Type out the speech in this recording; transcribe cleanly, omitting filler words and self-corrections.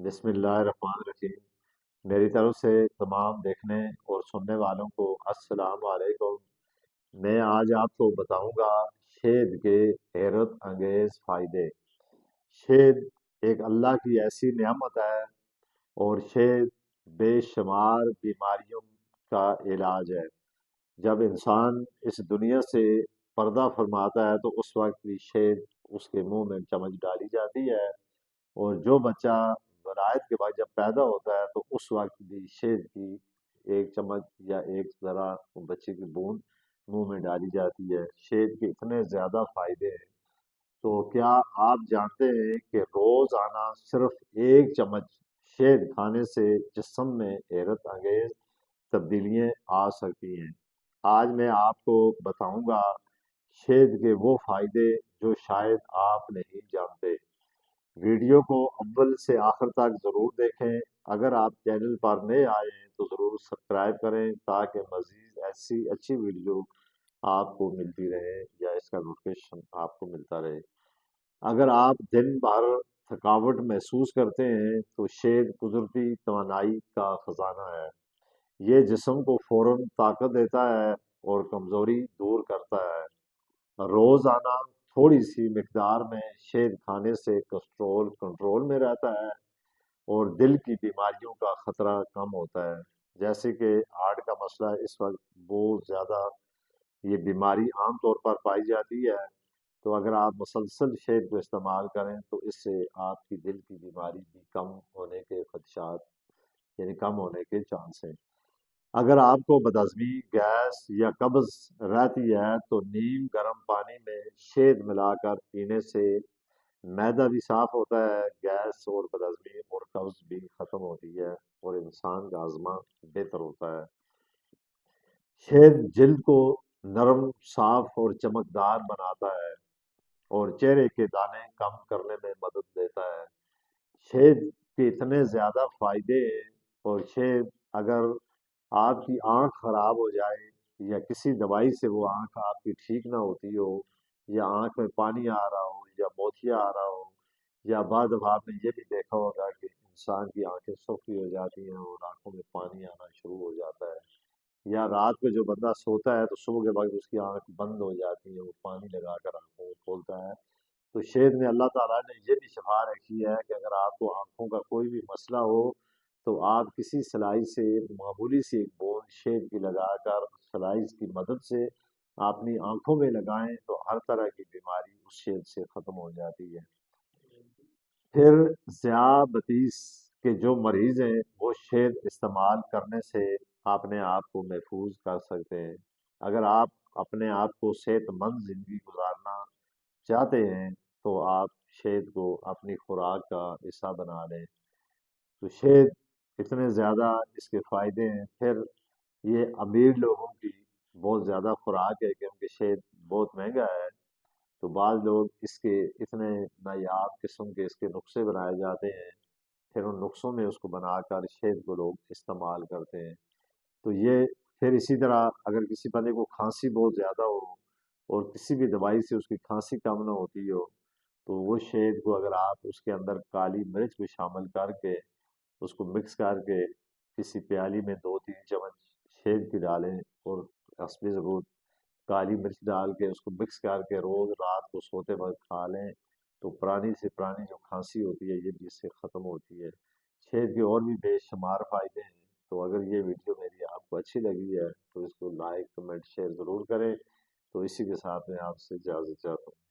بسم اللہ الرحمن الرحیم۔ میری طرف سے تمام دیکھنے اور سننے والوں کو السلام علیکم۔ میں آج آپ کو بتاؤں گا شہد کے حیرت انگیز فائدے۔ شہد ایک اللہ کی ایسی نعمت ہے اور شہد بے شمار بیماریوں کا علاج ہے۔ جب انسان اس دنیا سے پردہ فرماتا ہے تو اس وقت بھی شہد اس کے منہ میں چمچ ڈالی جاتی ہے، اور جو بچہ ولادت کے بعد جب پیدا ہوتا ہے تو اس وقت بھی شہد کی ایک چمچ یا ایک ذرا بچے کی بوند منہ میں ڈالی جاتی ہے۔ شہد کے اتنے زیادہ فائدے ہیں، تو کیا آپ جانتے ہیں کہ روزانہ صرف ایک چمچ شہد کھانے سے جسم میں حیرت انگیز تبدیلیاں آ سکتی ہیں؟ آج میں آپ کو بتاؤں گا شہد کے وہ فائدے جو شاید آپ نہیں جانتے۔ ویڈیو کو اول سے آخر تک ضرور دیکھیں۔ اگر آپ چینل پر نئے آئے ہیں تو ضرور سبسکرائب کریں تاکہ مزید ایسی اچھی ویڈیو آپ کو ملتی رہے یا اس کا نوٹیفیکیشن آپ کو ملتا رہے۔ اگر آپ دن بھر تھکاوٹ محسوس کرتے ہیں تو شہد قدرتی توانائی کا خزانہ ہے۔ یہ جسم کو فوراً طاقت دیتا ہے اور کمزوری دور کرتا ہے۔ روزانہ تھوڑی سی مقدار میں شہد کھانے سے کولیسٹرول کنٹرول میں رہتا ہے اور دل کی بیماریوں کا خطرہ کم ہوتا ہے، جیسے کہ ہارٹ کا مسئلہ اس وقت بہت زیادہ یہ بیماری عام طور پر پائی جاتی ہے۔ تو اگر آپ مسلسل شہد کو استعمال کریں تو اس سے آپ کی دل کی بیماری بھی کم ہونے کے خدشات یعنی کم ہونے کے چانس ہیں۔ اگر آپ کو بدہضمی، گیس یا قبض رہتی ہے تو نیم گرم پانی میں شہد ملا کر پینے سے معدہ بھی صاف ہوتا ہے، گیس اور بدہضمی اور قبض بھی ختم ہوتی ہے اور انسان کا ہاضمہ بہتر ہوتا ہے۔ شہد جلد کو نرم، صاف اور چمکدار بناتا ہے اور چہرے کے دانے کم کرنے میں مدد دیتا ہے۔ شہد کے اتنے زیادہ فائدے ہیں، اور شہد اگر آپ کی آنکھ خراب ہو جائے یا کسی دوائی سے وہ آنکھ آپ کی ٹھیک نہ ہوتی ہو، یا آنکھ میں پانی آ رہا ہو یا موتیا آ رہا ہو، یا بعد اب آپ نے یہ بھی دیکھا ہوگا کہ انسان کی آنکھیں سوکھی ہو جاتی ہیں اور آنکھوں میں پانی آنا شروع ہو جاتا ہے، یا رات کو جو بندہ سوتا ہے تو صبح کے وقت اس کی آنکھ بند ہو جاتی ہے، وہ پانی لگا کر آنکھوں کو کھولتا ہے، تو شہد میں اللہ تعالیٰ نے یہ بھی شفا رکھی ہے کہ اگر آپ کو آنکھوں کا کوئی بھی مسئلہ ہو تو آپ کسی سلائی سے معمولی سی ایک بوند شہد کی لگا کر سلائی کی مدد سے اپنی آنکھوں میں لگائیں تو ہر طرح کی بیماری اس شہد سے ختم ہو جاتی ہے۔ پھر ذیابطیس کے جو مریض ہیں وہ شہد استعمال کرنے سے اپنے آپ کو محفوظ کر سکتے ہیں۔ اگر آپ اپنے آپ کو صحت مند زندگی گزارنا چاہتے ہیں تو آپ شہد کو اپنی خوراک کا حصہ بنا لیں۔ تو شہد اتنے زیادہ اس کے فائدے ہیں۔ پھر یہ امیر لوگوں کی بہت زیادہ خوراک ہے کیونکہ شہد بہت مہنگا ہے، تو بعض لوگ اس کے اتنے نایاب قسم کے اس کے نسخے بنائے جاتے ہیں، پھر ان نسخوں میں اس کو بنا کر شہد کو لوگ استعمال کرتے ہیں۔ تو یہ پھر اسی طرح اگر کسی بندے کو کھانسی بہت زیادہ ہو اور کسی بھی دوائی سے اس کی کھانسی کم نہ ہوتی ہو تو وہ شہد کو اگر آپ اس کے اندر کالی مرچ کو شامل کر کے اس کو مکس کر کے کسی پیالی میں 2-3 چمچ شہد کی ڈالیں اور حسب ضرورت کالی مرچ ڈال کے اس کو مکس کر کے روز رات کو سوتے وقت کھا لیں تو پرانی سے پرانی جو کھانسی ہوتی ہے یہ بھی اس سے ختم ہوتی ہے۔ شہد کے اور بھی بے شمار فائدے ہیں۔ تو اگر یہ ویڈیو میری آپ کو اچھی لگی ہے تو اس کو لائک کمنٹ شیئر ضرور کریں۔ تو اسی کے ساتھ میں آپ سے اجازت چاہتا ہوں۔